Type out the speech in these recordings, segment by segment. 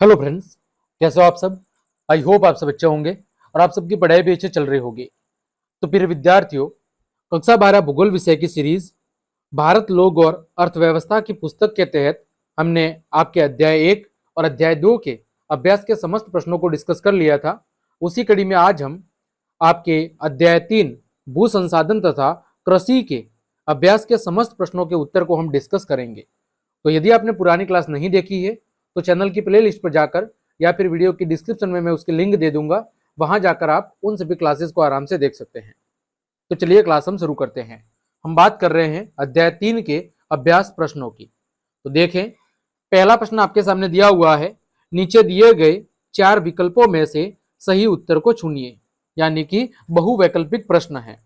Hello friends, कैसे हो आप सब। आई होप आप सब अच्छे होंगे और आप सबकी पढ़ाई भी अच्छे चल रही होगी। तो प्रिय विद्यार्थियों, कक्षा 12 भूगोल विषय की सीरीज भारत लोक और अर्थव्यवस्था की पुस्तक के तहत हमने आपके अध्याय 1 और अध्याय 2 के अभ्यास के समस्त प्रश्नों को डिस्कस कर लिया था। उसी कड़ी में आज हम आपके अध्याय 3 भू संसाधन तथा कृषि के अभ्यास के समस्त प्रश्नों के उत्तर को हम डिस्कस करेंगे। तो यदि आपने पुरानी क्लास नहीं देखी है तो चैनल की प्ले लिस्ट पर जाकर या फिर वीडियो की डिस्क्रिप्शन में मैं उसकी लिंक दे दूंगा, वहां जाकर आप उन सभी क्लासेस को आराम से देख सकते हैं। तो चलिए क्लास हम शुरू करते हैं। हम बात कर रहे हैं अध्याय 3 के अभ्यास प्रश्नों की। तो देखें, पहला प्रश्न आपके सामने दिया हुआ है, नीचे दिए गए 4 विकल्पों में से सही उत्तर को चुनिए, यानी कि बहुवैकल्पिक प्रश्न है।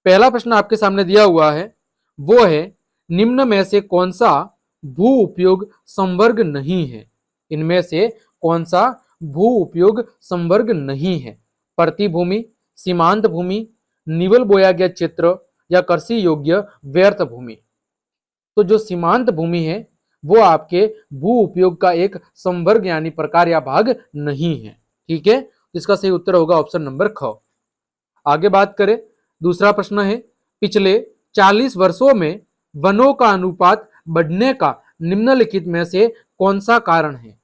पहला प्रश्न आपके सामने दिया हुआ है, वो है निम्न में से कौन सा भू उपयोग संवर्ग नहीं है। इनमें से कौन सा भू उपयोग संवर्ग नहीं है? प्रतिभूमि, सीमांत भूमि, निवल बोया गया क्षेत्र या कृषि योग्य व्यर्थ भूमि। तो जो सीमांत भूमि है वो आपके भू उपयोग का एक संवर्ग यानी प्रकार या भाग नहीं है। ठीक है, इसका सही उत्तर होगा ऑप्शन नंबर ख। आगे बात करें, दूसरा प्रश्न है, पिछले 40 वर्षों में वनों का अनुपात बढ़ने का निम्नलिखित में से कौन सा कारण है?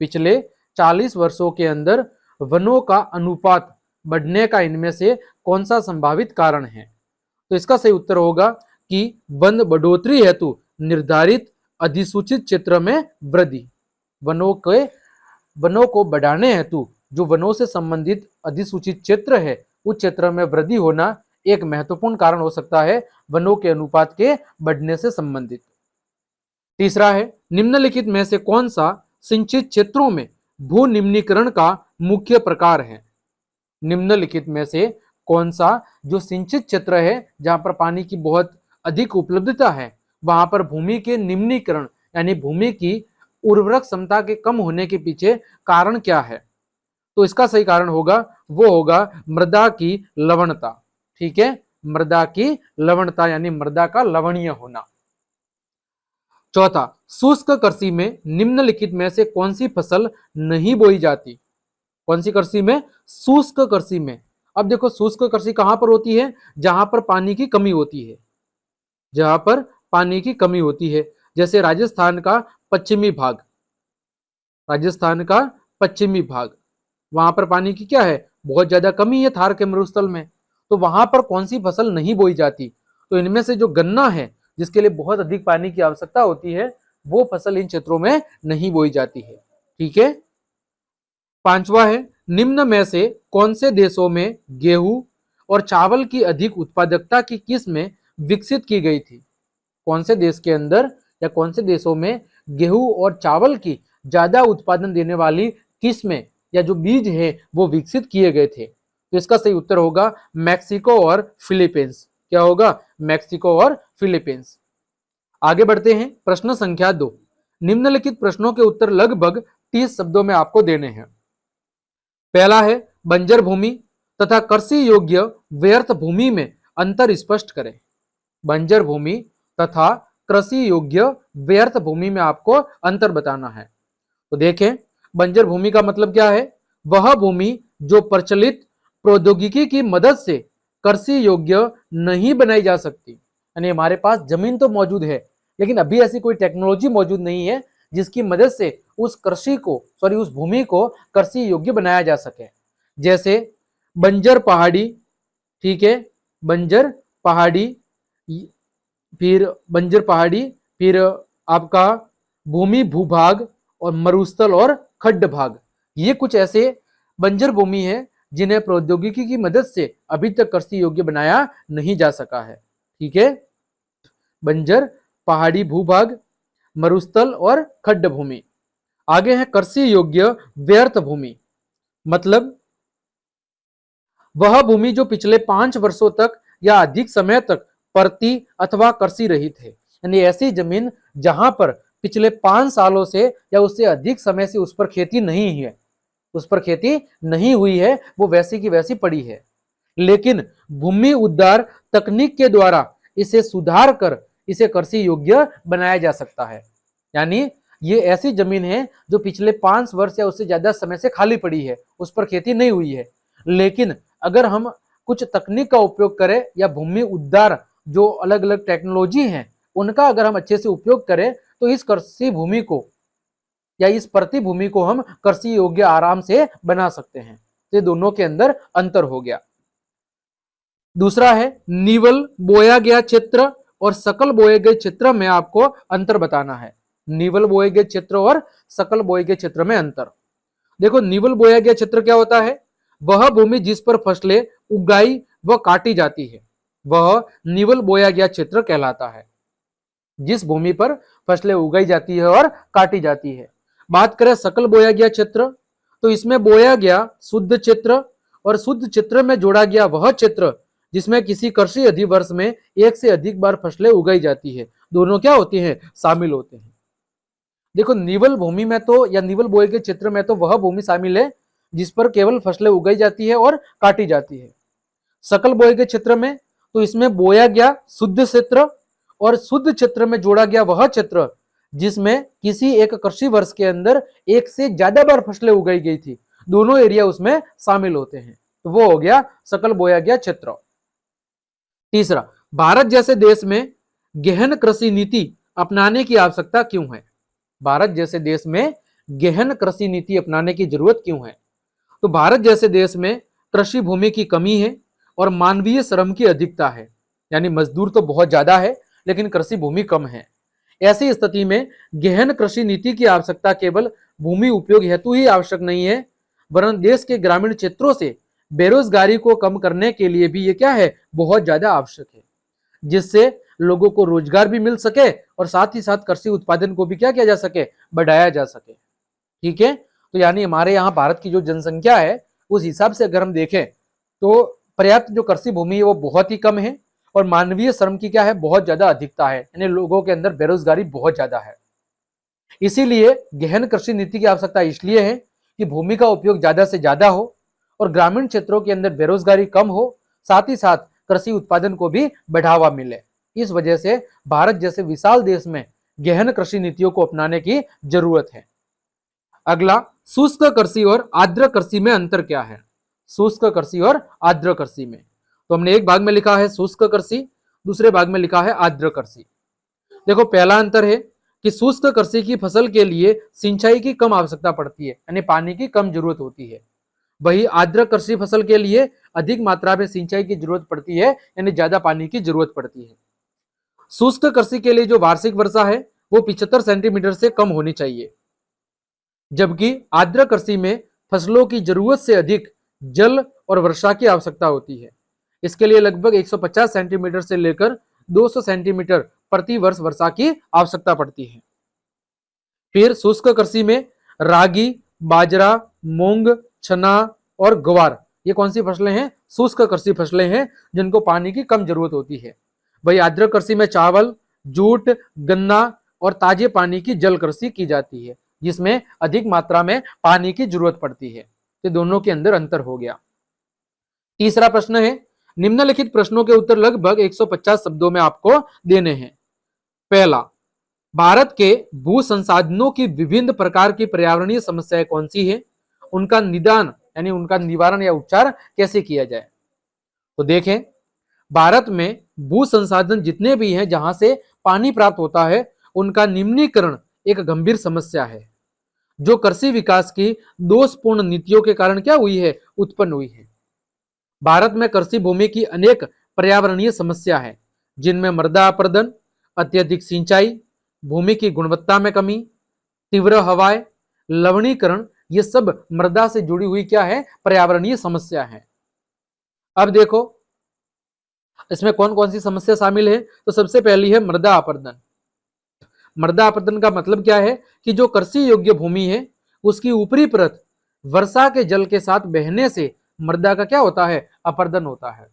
पिछले 40 वर्षों के अंदर वनों का अनुपात बढ़ने का इनमें से कौन सा संभावित कारण है? तो इसका सही उत्तर होगा कि वन बढ़ोतरी हेतु निर्धारित अधिसूचित क्षेत्र में वृद्धि। वनों को बढ़ाने हेतु जो वनों से संबंधित अधिसूचित क्षेत्र है उस क्षेत्र में वृद्धि होना एक महत्वपूर्ण कारण हो सकता है वनों के अनुपात के बढ़ने से संबंधित। तीसरा है, निम्नलिखित में से कौन सा सिंचित क्षेत्रों में भू निम्नीकरण का मुख्य प्रकार है? निम्नलिखित में से कौन सा जो सिंचित क्षेत्र है जहां पर पानी की बहुत अधिक उपलब्धता है वहां पर भूमि के निम्नीकरण यानी भूमि की उर्वरक क्षमता के कम होने के पीछे कारण क्या है? तो इसका सही कारण होगा वो होगा मृदा की लवणता। ठीक है, मृदा की लवणता यानी मृदा का लवणीय होना। चौथा, शुष्क कृषि में निम्नलिखित में से कौन सी फसल नहीं बोई जाती? कौन सी कृषि में? शुष्क कृषि में। अब देखो, शुष्क कृषि कहां पर होती है? जहां पर पानी की कमी होती है, जहां पर पानी की कमी होती है। जैसे राजस्थान का पश्चिमी भाग, राजस्थान का पश्चिमी भाग, वहां पर पानी की क्या है? बहुत ज्यादा कमी है थार के मरुस्थल में। तो वहां पर कौन सी फसल नहीं बोई जाती? तो इनमें से जो गन्ना है जिसके लिए बहुत अधिक पानी की आवश्यकता होती है वो फसल इन क्षेत्रों में नहीं बोई जाती है। ठीक है। पांचवा है, निम्न में से कौन से देशों में गेहूं और चावल की अधिक उत्पादकता की किस्में विकसित की गई थी? कौन से देश के अंदर या कौन से देशों में गेहूं और चावल की ज्यादा उत्पादन देने वाली किस्में या जो बीज है वो विकसित किए गए थे? तो इसका सही उत्तर होगा मैक्सिको और फिलीपींस। क्या होगा? मैक्सिको और फिलीपींस। आगे बढ़ते हैं, प्रश्न संख्या 2। निम्नलिखित प्रश्नों के उत्तर लगभग 30 शब्दों में आपको देने हैं। पहला है, बंजर भूमि तथा कृषि योग्य व्यर्थ भूमि में अंतर स्पष्ट करें। बंजर भूमि तथा कृषि योग्य व्यर्थ भूमि में आपको अंतर बताना है। तो देखें, बंजर भूमि का मतलब क्या है? वह भूमि जो प्रचलित प्रौद्योगिकी की मदद से कृषि योग्य नहीं बनाई जा सकती। यानी हमारे पास जमीन तो मौजूद है लेकिन अभी ऐसी कोई टेक्नोलॉजी मौजूद नहीं है जिसकी मदद से उस भूमि को कृषि योग्य बनाया जा सके। जैसे बंजर पहाड़ी, ठीक है, बंजर पहाड़ी, फिर आपका भूमि भूभाग और मरुस्थल और खड्ड भाग, ये कुछ ऐसे बंजर भूमि है जिन्हें प्रौद्योगिकी की मदद से अभी तक कृषि योग्य बनाया नहीं जा सका है। ठीक है, बंजर पहाड़ी भूभाग, मरुस्थल और खड्ड भूमि। आगे है कृषि योग्य व्यर्थ भूमि, मतलब वह भूमि जो पिछले 5 वर्षों तक या अधिक समय तक परती अथवा कृषि रहित है। यानी ऐसी जमीन जहां पर पिछले 5 सालों से या उससे अधिक समय से उस पर खेती नहीं है, उस पर खेती नहीं हुई है, वो वैसी की वैसी पड़ी है, लेकिन भूमि उद्धार तकनीक के द्वारा इसे सुधार कर इसे कृषि योग्य बनाया जा सकता है। यानी ये ऐसी जमीन है जो पिछले 5 वर्ष या उससे ज्यादा समय से खाली पड़ी है, उस पर खेती नहीं हुई है। लेकिन अगर हम कुछ तकनीक का उपयोग करें या भूमि उद्धार जो अलग अलग टेक्नोलॉजी हैं उनका अगर हम अच्छे से उपयोग करें तो इस कृषि भूमि को या इस प्रति भूमि को हम कृषि योग्य आराम से बना सकते हैं। ये दोनों के अंदर अंतर हो गया। दूसरा है निवल बोया गया क्षेत्र और सकल बोए गए क्षेत्र में आपको अंतर बताना है। निवल बोए गए क्षेत्र और सकल बोए गए क्षेत्र में अंतर। देखो निवल बोया गया क्षेत्र क्या होता है? वह भूमि जिस पर फसलें उगाई व काटी जाती है वह निवल बोया गया क्षेत्र कहलाता है। जिस भूमि पर फसलें उगाई जाती है और काटी जाती है। बात करें सकल बोया गया क्षेत्र तो इसमें बोया गया शुद्ध क्षेत्र और शुद्ध क्षेत्र में जोड़ा गया वह क्षेत्र जिसमें किसी कृषि अधिवर्ष में एक से अधिक बार फसलें उगाई जाती है। दोनों क्या होती हैं? शामिल होते हैं। देखो निवल भूमि में तो या निवल बोए के क्षेत्र में तो वह भूमि शामिल है जिस पर केवल फसलें उगाई जाती है और काटी जाती है। सकल बोए के क्षेत्र में तो इसमें बोया गया शुद्ध क्षेत्र और शुद्ध क्षेत्र में जोड़ा गया वह क्षेत्र जिसमें किसी एक कृषि वर्ष के अंदर एक से ज्यादा बार फसलें उगाई गई थी। दोनों एरिया उसमें शामिल होते हैं, तो वो हो गया सकल बोया गया क्षेत्र। तीसरा, भारत जैसे देश में गहन कृषि नीति अपनाने की आवश्यकता क्यों है? भारत जैसे देश में गहन कृषि नीति अपनाने की जरूरत क्यों है? तो भारत जैसे देश में कृषि भूमि की कमी है और मानवीय श्रम की अधिकता है, यानी मजदूर तो बहुत ज्यादा है लेकिन कृषि भूमि कम है। ऐसी स्थिति में गहन कृषि नीति की आवश्यकता केवल भूमि उपयोग हेतु ही आवश्यक नहीं है वरन देश के ग्रामीण क्षेत्रों से बेरोजगारी को कम करने के लिए भी ये क्या है? बहुत ज्यादा आवश्यक है, जिससे लोगों को रोजगार भी मिल सके और साथ ही साथ कृषि उत्पादन को भी क्या किया जा सके? बढ़ाया जा सके। ठीक है, तो यानी हमारे यहाँ भारत की जो जनसंख्या है उस हिसाब से अगर हम देखें तो पर्याप्त जो कृषि भूमि है वो बहुत ही कम है और मानवीय श्रम की क्या है? बहुत ज्यादा अधिकता है, यानी लोगों के अंदर बेरोजगारी बहुत ज्यादा है। इसीलिए गहन कृषि नीति की आवश्यकता इसलिए है कि भूमि का उपयोग ज्यादा से ज्यादा हो और ग्रामीण क्षेत्रों के अंदर बेरोजगारी कम हो, साथ ही साथ कृषि उत्पादन को भी बढ़ावा मिले। इस वजह से भारत जैसे विशाल देश में गहन कृषि नीतियों को अपनाने की जरूरत है। अगला, शुष्क कृषि और आर्द्र कृषि में अंतर क्या है? शुष्क कृषि और आर्द्र कृषि में तो हमने एक भाग में लिखा है शुष्क कृषि, दूसरे भाग में लिखा है आर्द्र कृषि। देखो पहला अंतर है कि शुष्क कृषि की फसल के लिए सिंचाई की कम आवश्यकता पड़ती है, यानी पानी की कम जरूरत होती है। वही आर्द्र कृषि फसल के लिए अधिक मात्रा में सिंचाई की जरूरत पड़ती है, यानी ज्यादा पानी की जरूरत पड़ती है। शुष्क कृषि के लिए जो वार्षिक वर्षा है वो 75 सेंटीमीटर से कम होनी चाहिए, जबकि आर्द्र कृषि में फसलों की जरूरत से अधिक जल और वर्षा की आवश्यकता होती है। इसके लिए लगभग 150 सेंटीमीटर से लेकर 200 सेंटीमीटर प्रति वर्ष वर्षा की आवश्यकता पड़ती है। फिर शुष्क कृषि में रागी, बाजरा, मूंग, चना और ग्वार ये कौन सी फसलें हैं? शुष्क कृषि फसलें हैं जिनको पानी की कम जरूरत होती है। वही आर्द्र कृषि में चावल, जूट, गन्ना और ताजे पानी की जल कृषि की जाती है जिसमें अधिक मात्रा में पानी की जरूरत पड़ती है। तो दोनों के अंदर अंतर हो गया। तीसरा प्रश्न है, निम्नलिखित प्रश्नों के उत्तर लगभग 150 शब्दों में आपको देने हैं। पहला, भारत के भू संसाधनों की विभिन्न प्रकार की पर्यावरणीय समस्याएं कौन सी है? उनका निदान यानी उनका निवारण या उपचार कैसे किया जाए? तो देखें, भारत में भू संसाधन जितने भी हैं जहां से पानी प्राप्त होता है उनका निम्नीकरण एक गंभीर समस्या है जो कृषि विकास की दोषपूर्ण नीतियों के कारण क्या हुई है? उत्पन्न हुई है। भारत में कृषि भूमि की अनेक पर्यावरणीय समस्या है जिनमें मृदा अपरदन, अत्यधिक सिंचाई, भूमि की गुणवत्ता में कमी, तीव्र हवाएं, लवणीकरण, ये सब मृदा से जुड़ी हुई क्या है? पर्यावरणीय समस्या है। अब देखो इसमें कौन कौन सी समस्या शामिल है। तो सबसे पहली है मृदा अपरदन। मृदा अपरदन का मतलब क्या है कि जो कृषि योग्य भूमि है उसकी ऊपरी परत वर्षा के जल के साथ बहने से मृदा का क्या होता है? अपरदन होता है।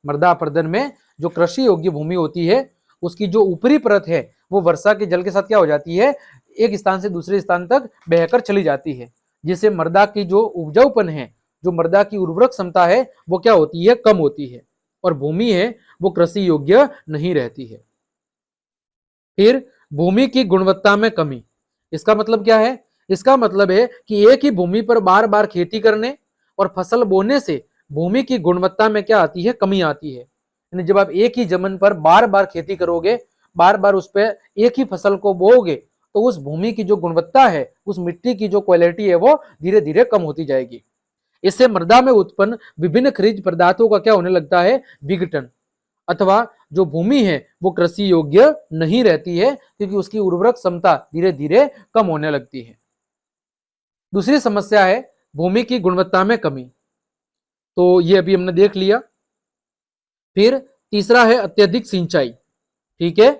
मृदा अपरदन में जो कृषि योग्य भूमि होती है उसकी जो ऊपरी परत है वो वर्षा के जल के साथ क्या हो जाती है? एक स्थान से दूसरे स्थान तक बहकर चली जाती है, जिससे मृदा की जो उपजाऊपन है, जो मृदा की उर्वरक क्षमता है वो क्या होती है? कम होती है और भूमि है वो कृषि योग्य नहीं रहती है। फिर भूमि की गुणवत्ता में कमी। इसका मतलब क्या है? इसका मतलब है कि एक ही भूमि पर बार बार खेती करने और फसल बोने से भूमि की गुणवत्ता में क्या आती है? कमी आती है। यानी जब आप एक ही जमीन पर बार बार खेती करोगे, बार बार उस पर एक ही फसल को बोओगे, तो उस भूमि की जो गुणवत्ता है, उस मिट्टी की जो क्वालिटी है, वो धीरे धीरे कम होती जाएगी। इससे मृदा में उत्पन्न विभिन्न खनिज पदार्थों का क्या होने लगता है? विघटन, अथवा जो भूमि है वो कृषि योग्य नहीं रहती है, क्योंकि उसकी उर्वरक क्षमता धीरे धीरे कम होने लगती है। दूसरी समस्या है भूमि की गुणवत्ता में कमी, तो ये अभी हमने देख लिया। फिर तीसरा है अत्यधिक सिंचाई। ठीक है,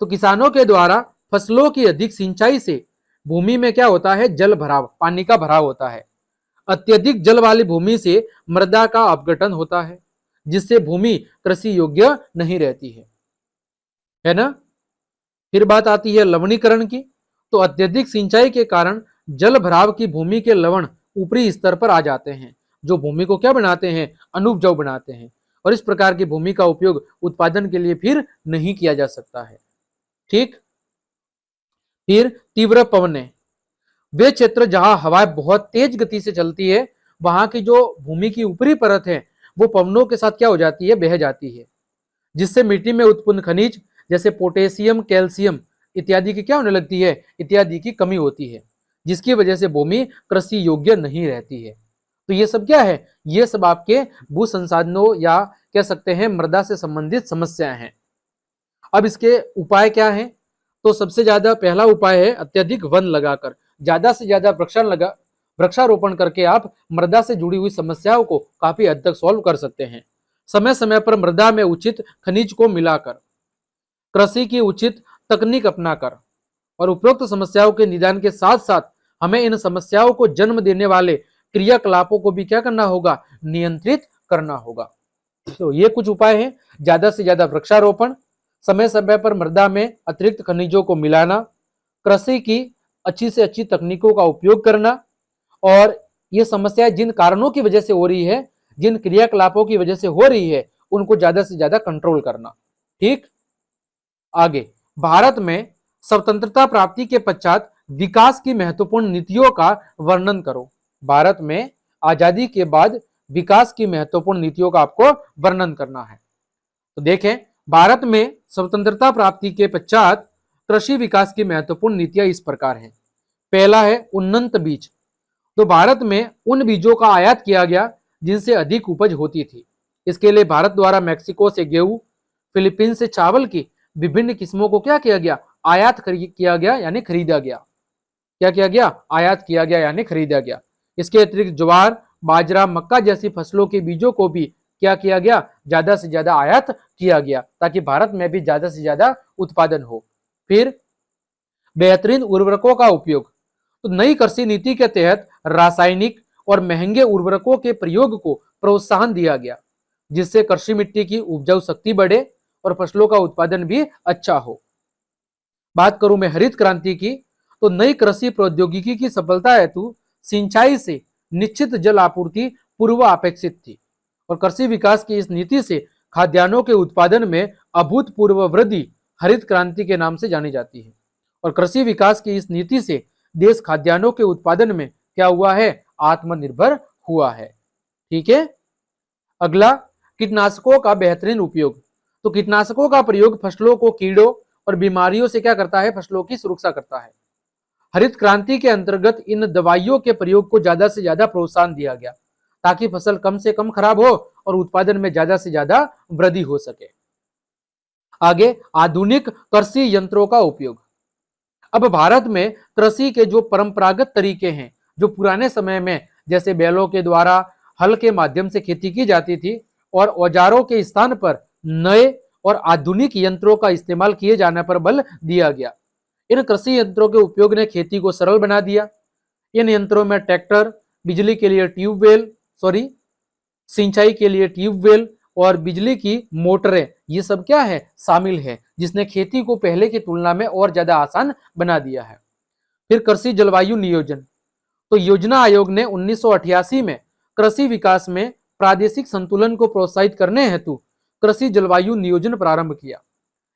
तो किसानों के द्वारा फसलों की अधिक सिंचाई से भूमि में क्या होता है? जल भराव, पानी का भराव होता है। अत्यधिक जल वाली भूमि से मृदा का अपघटन होता है, जिससे भूमि कृषि योग्य नहीं रहती है ना। फिर बात आती है लवणीकरण की। तो अत्यधिक सिंचाई के कारण जल भराव की भूमि के लवण ऊपरी स्तर पर आ जाते हैं, जो भूमि को क्या बनाते हैं? अनुपजाऊ बनाते हैं, और इस प्रकार की भूमि का उपयोग उत्पादन के लिए फिर नहीं किया जा सकता है। ठीक। फिर तीव्र पवनें, वे क्षेत्र जहां हवा बहुत तेज गति से चलती है, वहां की जो भूमि की ऊपरी परत है वो पवनों के साथ क्या हो जाती है? बह जाती है, जिससे मिट्टी में उत्पन्न खनिज जैसे पोटेशियम, कैल्शियम इत्यादि की क्या होने लगती है? इत्यादि की कमी होती है, जिसकी वजह से भूमि कृषि योग्य नहीं रहती है। तो ये सब क्या है? ये सब आपके भू संसाधनों या कह सकते हैं मृदा से संबंधित समस्याएं हैं। अब इसके उपाय क्या है? तो सबसे ज्यादा पहला उपाय है अत्यधिक वन लगाकर, ज्यादा से ज्यादा वृक्षारोपण करके आप मृदा से जुड़ी हुई समस्याओं को काफी हद तक सॉल्व कर सकते हैं। समय समय पर मृदा में उचित खनिज को मिलाकर, कृषि की उचित तकनीक अपनाकर, और उपरोक्त समस्याओं के निदान के साथ साथ हमें इन समस्याओं को जन्म देने वाले क्रियाकलापों को भी क्या करना होगा? नियंत्रित करना होगा। तो ये कुछ उपाय हैं। ज्यादा से ज्यादा वृक्षारोपण, समय समय पर मृदा में अतिरिक्त खनिजों को मिलाना, कृषि की अच्छी से अच्छी तकनीकों का उपयोग करना, और ये समस्या जिन कारणों की वजह से हो रही है, जिन क्रियाकलापों की वजह से हो रही है, उनको ज्यादा से ज्यादा कंट्रोल करना। ठीक। आगे, भारत में स्वतंत्रता प्राप्ति के पश्चात विकास की महत्वपूर्ण नीतियों का वर्णन करो। भारत में आजादी के बाद विकास की महत्वपूर्ण नीतियों का आपको वर्णन करना है। तो देखें, भारत में स्वतंत्रता प्राप्ति के पश्चात कृषि विकास की महत्वपूर्ण नीतियां इस प्रकार हैं। पहला है उन्नत बीज। तो भारत में उन बीजों का आयात किया गया जिनसे अधिक उपज होती थी। इसके लिए भारत द्वारा मैक्सिको से गेहूं, फिलीपींस से चावल की विभिन्न किस्मों को क्या किया गया? आयात किया गया, यानी खरीदा गया। क्या किया गया? आयात किया गया यानी खरीदा गया। इसके अतिरिक्त ज्वार, बाजरा, मक्का जैसी फसलों के बीजों को भी क्या किया गया? ज्यादा से ज्यादा आयात किया गया, ताकि भारत में भी ज्यादा से ज्यादा उत्पादन हो। फिर बेहतरीन उर्वरकों का उपयोग। तो नई कृषि नीति के तहत रासायनिक और महंगे उर्वरकों के प्रयोग को प्रोत्साहन दिया गया, जिससे कृषि मिट्टी की उपजाऊ शक्ति बढ़े और फसलों का उत्पादन भी अच्छा हो। बात करूं मैं हरित क्रांति की, तो नई कृषि प्रौद्योगिकी की सफलता हेतु सिंचाई से निश्चित जल आपूर्ति पूर्व अपेक्षित थी, और कृषि विकास की इस नीति से खाद्यान्नों के उत्पादन में अभूतपूर्व वृद्धि हरित क्रांति के नाम से जानी जाती है। और कृषि विकास की इस नीति से देश खाद्यान्नों के उत्पादन में क्या हुआ है? आत्मनिर्भर हुआ है। ठीक है। अगला, कीटनाशकों का बेहतरीन उपयोग। तो कीटनाशकों का प्रयोग फसलों को कीड़ों और बीमारियों से क्या करता है? फसलों की सुरक्षा करता है। हरित क्रांति के अंतर्गत इन दवाइयों के प्रयोग को ज्यादा से ज्यादा प्रोत्साहन दिया गया, ताकि फसल कम से कम खराब हो और उत्पादन में ज्यादा से ज्यादा वृद्धि हो सके। आगे, आधुनिक कृषि यंत्रों का उपयोग। अब भारत में कृषि के जो परंपरागत तरीके हैं, जो पुराने समय में जैसे बैलों के द्वारा हल के माध्यम से खेती की जाती थी, और औजारों के स्थान पर नए और आधुनिक यंत्रों का इस्तेमाल किए जाने पर बल दिया गया। इन कृषि यंत्रों के उपयोग ने खेती को सरल बना दिया। इन यंत्रों में ट्रैक्टर, बिजली के लिए सिंचाई के लिए ट्यूबवेल और बिजली की मोटरें, ये सब क्या है? शामिल है, जिसने खेती को पहले की तुलना में और ज्यादा आसान बना दिया है। फिर कृषि जलवायु नियोजन। तो योजना आयोग ने 1988 में कृषि विकास में प्रादेशिक संतुलन को प्रोत्साहित करने हेतु कृषि जलवायु नियोजन प्रारंभ किया।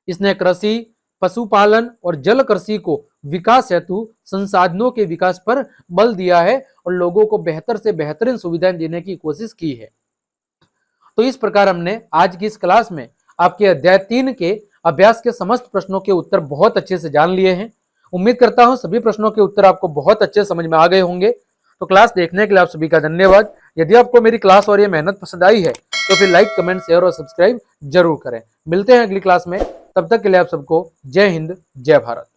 इसने कृषि, पशुपालन और जल कृषि को विकास हेतु संसाधनों के विकास पर बल दिया है और लोगों को बेहतर से बेहतरीन सुविधाएं देने की कोशिश की है। तो इस प्रकार हमने आज की इस क्लास में आपके अध्याय 3 के अभ्यास के समस्त प्रश्नों के उत्तर बहुत अच्छे से जान लिए हैं। उम्मीद करता हूं सभी प्रश्नों के उत्तर आपको बहुत अच्छे समझ में आ गए होंगे। तो क्लास देखने के लिए आप सभी का धन्यवाद। यदि आपको मेरी क्लास और ये मेहनत पसंद आई है तो फिर लाइक, कमेंट, शेयर और सब्सक्राइब जरूर करें। मिलते हैं अगली क्लास में, तब तक के लिए आप सबको जय हिंद, जय भारत।